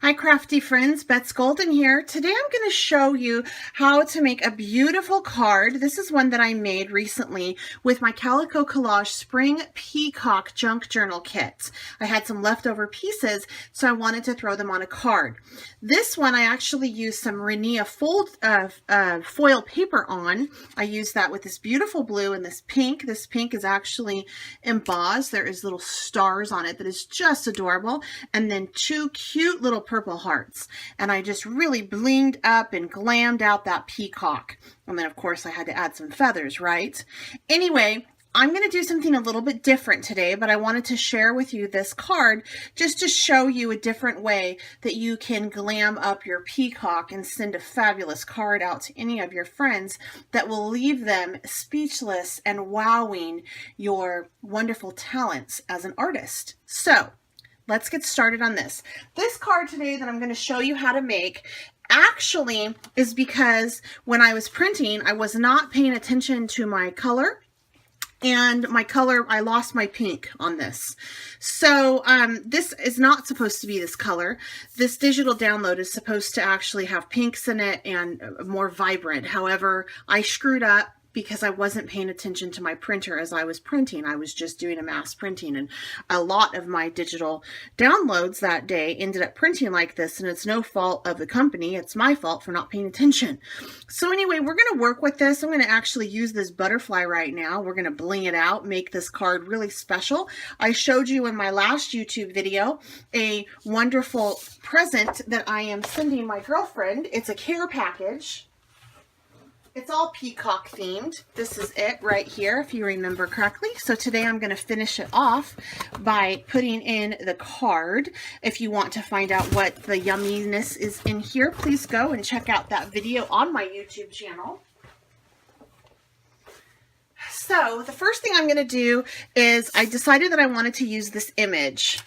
Hi crafty friends, Bets Golden here. Today I'm going to show you how to make a beautiful card. This is one that I made recently with my Calico Collage Spring Peacock Junk Journal Kit. I had some leftover pieces, so I wanted to throw them on a card. This one I actually used some Renia foil paper on. I used that with this beautiful blue and this pink. This pink is actually embossed. There is little stars on it that is just adorable. And then two cute little purple hearts, and I just really blinged up and glammed out that peacock. And then of course I had to add some feathers, right? Anyway, I'm going to do something a little bit different today, but I wanted to share with you this card just to show you a different way that you can glam up your peacock and send a fabulous card out to any of your friends that will leave them speechless and wowing your wonderful talents as an artist. So let's get started on this. This card today that I'm going to show you how to make actually is because when I was printing, I was not paying attention to my color. And my color, I lost my pink on this. So this is not supposed to be this color. This digital download is supposed to actually have pinks in it and more vibrant. However, I screwed up because I wasn't paying attention to my printer as I was printing. I was just doing a mass printing, and a lot of my digital downloads that day ended up printing like this, and it's no fault of the company. It's my fault for not paying attention. So anyway, we're going to work with this. I'm going to actually use this butterfly right now. We're going to bling it out, make this card really special. I showed you in my last YouTube video a wonderful present that I am sending my girlfriend. It's a care package. It's all peacock themed. This is it right here, if you remember correctly. So today I'm going to finish it off by putting in the card. If you want to find out what the yumminess is in here, please go and check out that video on my YouTube channel. So the first thing I'm going to do is I decided that I wanted to use this image.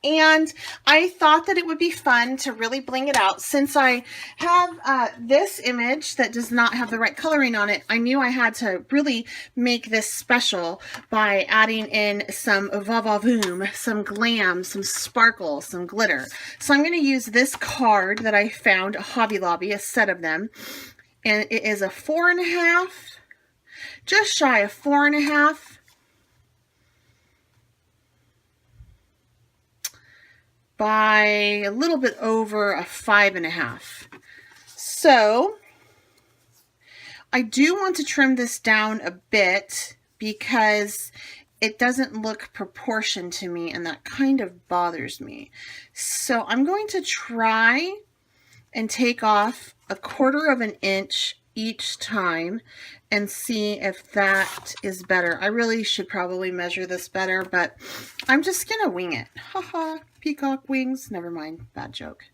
And I thought that it would be fun to really bling it out. Since I have this image that does not have the right coloring on it, I knew I had to really make this special by adding in some va-va-voom, some glam, some sparkle, some glitter. So I'm going to use this card that I found at Hobby Lobby, a set of them. And it is a 4.5, just shy of 4.5. By a little bit over a 5.5. So I do want to trim this down a bit because it doesn't look proportioned to me, and that kind of bothers me. So I'm going to try and take off 1/4 of an inch each time and see if that is better. I really should probably measure this better, but I'm just gonna wing it. Haha, peacock wings, never mind, bad joke.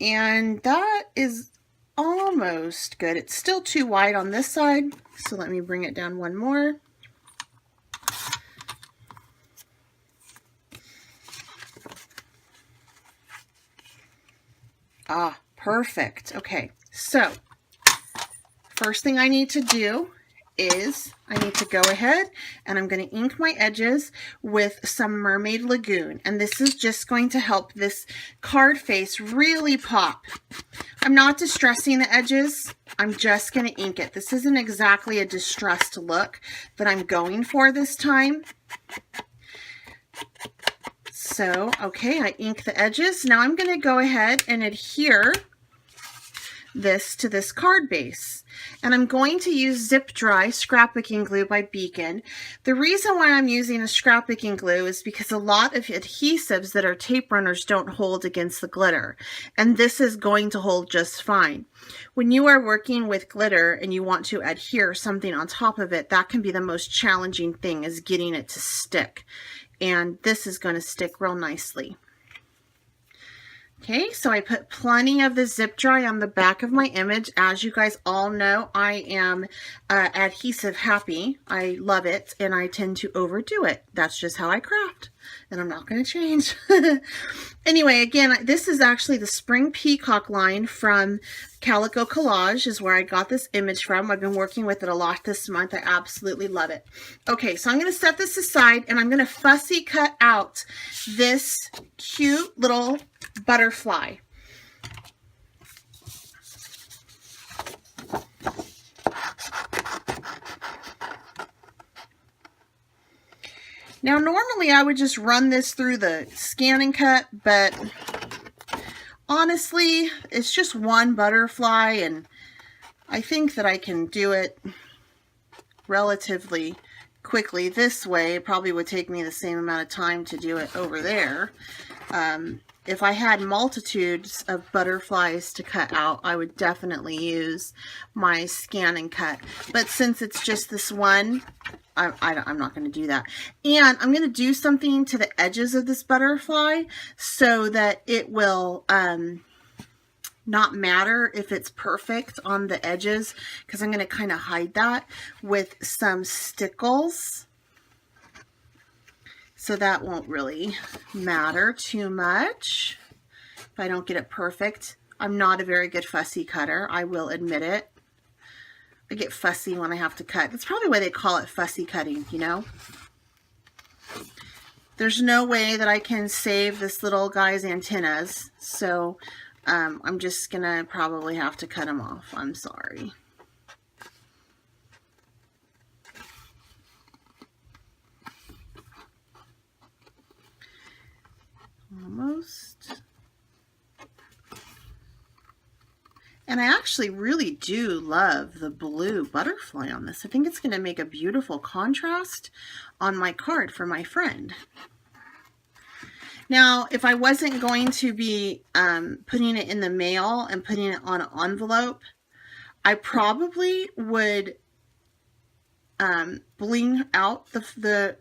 And that is almost good. It's still too wide on this side, so let me bring it down one more. Ah, perfect. Okay, so first thing I need to do is I need to go ahead and I'm going to ink my edges with some Mermaid Lagoon. And this is just going to help this card face really pop. I'm not distressing the edges. I'm just going to ink it. This isn't exactly a distressed look that I'm going for this time. So, okay, I ink the edges. Now I'm going to go ahead and adhere this to this card base, and I'm going to use Zip Dry scrapbooking glue by Beacon. The reason why I'm using a scrapbooking glue is because a lot of adhesives that are tape runners don't hold against the glitter, and this is going to hold just fine. When you are working with glitter and you want to adhere something on top of it, that can be the most challenging thing, is getting it to stick, and this is going to stick real nicely. Okay, so I put plenty of the Zip Dry on the back of my image. As you guys all know, I am adhesive happy. I love it, and I tend to overdo it. That's just how I craft. and I'm not going to change. Anyway, again, this is actually the Spring Peacock line from Calico Collage is where I got this image from. I've been working with it a lot this month. I absolutely love it. Okay, so I'm going to set this aside and I'm going to fussy cut out this cute little butterfly. Now, normally I would just run this through the scan and cut, but honestly, it's just one butterfly, and I think that I can do it relatively quickly this way. It probably would take me the same amount of time to do it over there. If I had multitudes of butterflies to cut out, I would definitely use my scan and cut. But since it's just this one, I'm not going to do that. And I'm going to do something to the edges of this butterfly so that it will not matter if it's perfect on the edges, because I'm going to kind of hide that with some stickles. So that won't really matter too much if I don't get it perfect. I'm not a very good fussy cutter, I will admit it. I get fussy when I have to cut. That's probably why they call it fussy cutting, you know? There's no way that I can save this little guy's antennas, so I'm just gonna probably have to cut him off. I'm sorry. Almost. And I actually really do love the blue butterfly on this. I think it's going to make a beautiful contrast on my card for my friend. Now, if I wasn't going to be putting it in the mail and putting it on an envelope, I probably would bling out the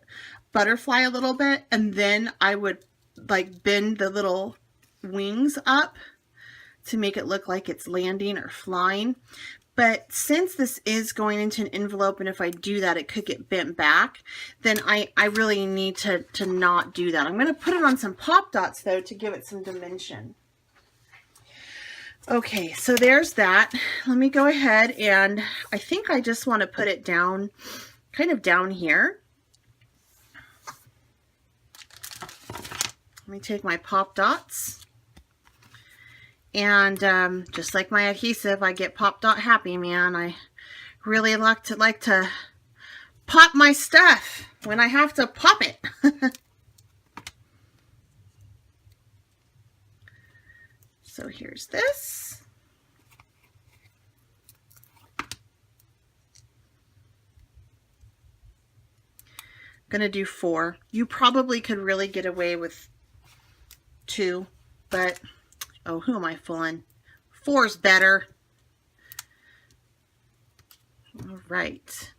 butterfly a little bit, and then I would like bend the little wings up to make it look like it's landing or flying. But since this is going into an envelope, and if I do that, it could get bent back, then I really need to not do that. I'm going to put it on some pop dots, though, to give it some dimension. Okay, so there's that. Let me go ahead, and I think I just want to put it down, kind of down here. Let me take my pop dots. And just like my adhesive, I get pop dot happy, man. I really like to pop my stuff when I have to pop it. So here's this. I'm gonna do 4. You probably could really get away with 2, but oh, who am I fooling? 4's better. All right.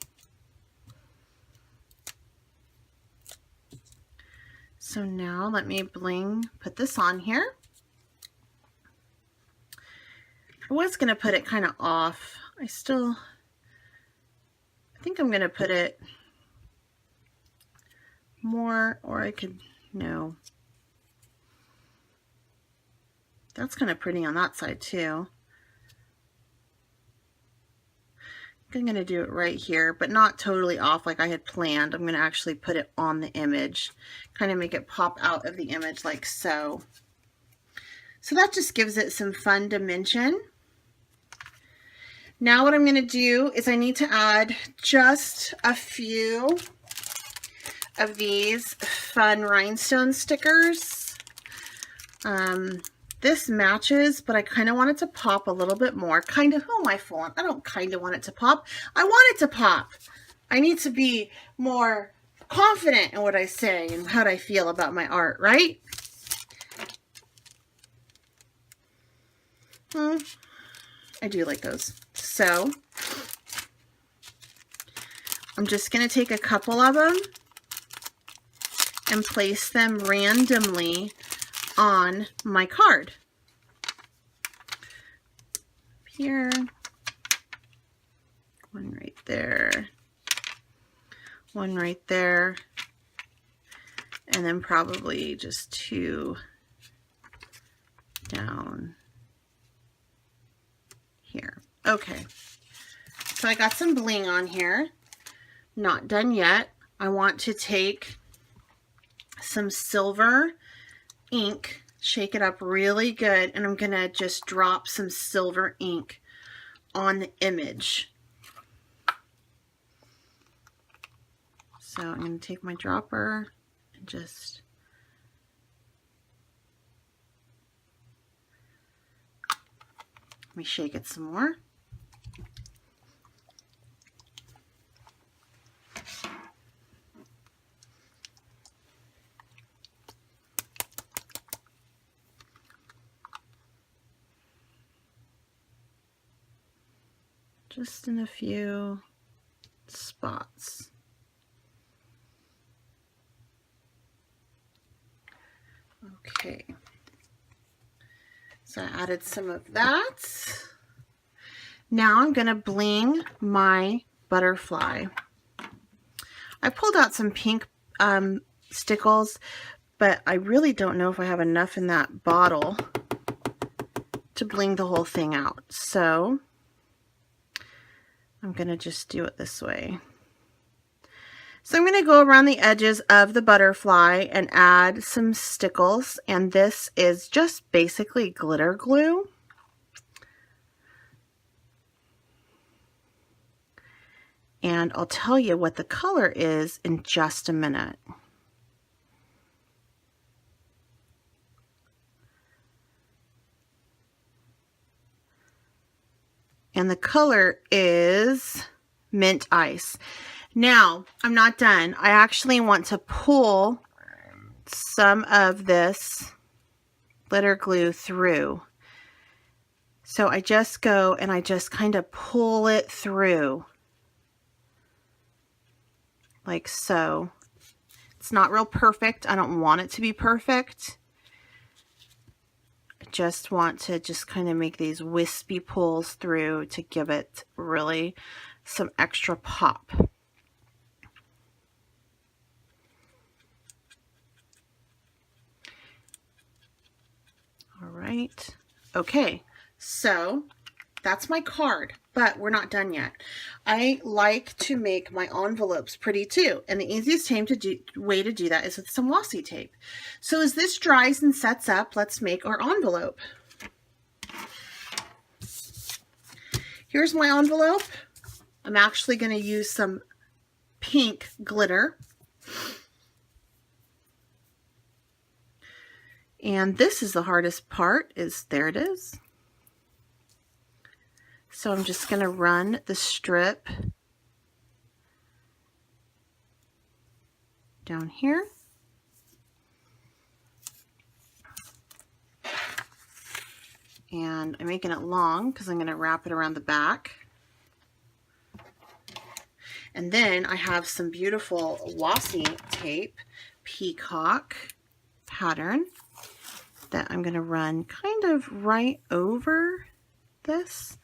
So now let me put this on here. I was going to put it kind of off. I think I'm going to put it more, or I could, no. That's kind of pretty on that side too. I'm going to do it right here, but not totally off like I had planned. I'm going to actually put it on the image, kind of make it pop out of the image like so. So that just gives it some fun dimension. Now what I'm going to do is I need to add just a few of these fun rhinestone stickers. This matches, but I kind of want it to pop a little bit more. Kind of, who am I fooling? I don't kind of want it to pop. I want it to pop. I need to be more confident in what I say and how I feel about my art, right? I do like those. So I'm just going to take a couple of them and place them randomly on my card. Here, one right there, one right there, and then probably just 2 down here. Okay, so I got some bling on here. Not done yet. I want to take some silver ink, shake it up really good, and I'm gonna just drop some silver ink on the image. So I'm gonna take my dropper and just let me shake it some more. Just in a few spots. Okay. So I added some of that. Now I'm going to bling my butterfly. I pulled out some pink stickles, but I really don't know if I have enough in that bottle to bling the whole thing out. So I'm going to just do it this way. So I'm going to go around the edges of the butterfly and add some stickles, and this is just basically glitter glue. And I'll tell you what the color is in just a minute. And the color is mint ice. Now, I'm not done. I actually want to pull some of this glitter glue through. So I just go and I just kind of pull it through. Like so. It's not real perfect. I don't want it to be perfect. I just want to just kind of make these wispy pulls through to give it really some extra pop. All right. Okay, so that's my card, but we're not done yet. I like to make my envelopes pretty too, and the easiest way to do that is with some washi tape. So as this dries and sets up, let's make our envelope. Here's my envelope. I'm actually going to use some pink glitter. And this is the hardest part, there it is. So I'm just going to run the strip down here. And I'm making it long because I'm going to wrap it around the back. And then I have some beautiful washi tape, Peacock pattern, that I'm going to run kind of right over this.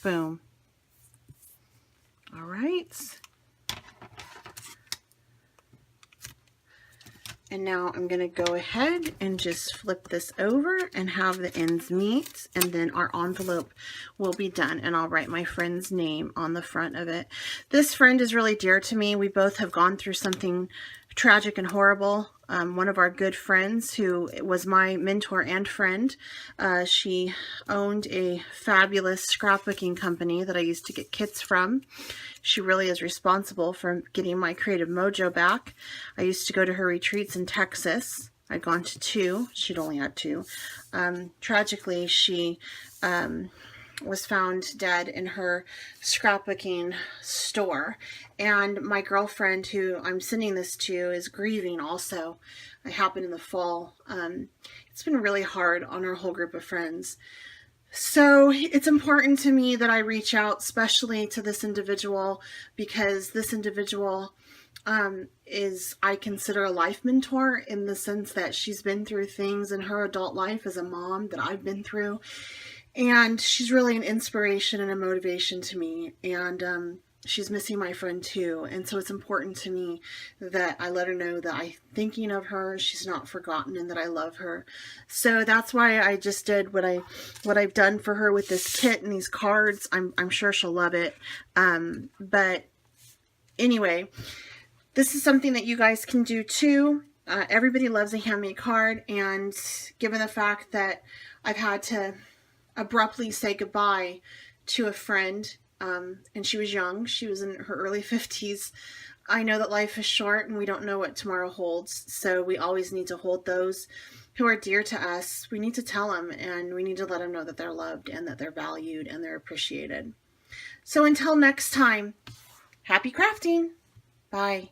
Boom. All right. And now I'm going to go ahead and just flip this over and have the ends meet, and then our envelope will be done, and I'll write my friend's name on the front of it. This friend is really dear to me. We both have gone through something tragic and horrible. One of our good friends who was my mentor and friend, she owned a fabulous scrapbooking company that I used to get kits from. She really is responsible for getting my creative mojo back. I used to go to her retreats in Texas. I'd gone to 2. She'd only had 2. Tragically, she was found dead in her scrapbooking store. And my girlfriend, who I'm sending this to, is grieving also. It happened in the fall. It's been really hard on our whole group of friends. So it's important to me that I reach out, especially to this individual, because this individual is, I consider, a life mentor, in the sense that she's been through things in her adult life as a mom that I've been through. And she's really an inspiration and a motivation to me. And she's missing my friend too. And so it's important to me that I let her know that I'm thinking of her, she's not forgotten, and that I love her. So that's why I just did what I've done for her with this kit and these cards. I'm sure she'll love it. But anyway, this is something that you guys can do too. Everybody loves a handmade card, and given the fact that I've had to abruptly say goodbye to a friend, and she was young, she was in her early 50s, I know that life is short and we don't know what tomorrow holds, so we always need to hold those who are dear to us. We need to tell them, and we need to let them know that they're loved and that they're valued and they're appreciated. So until next time, happy crafting! Bye.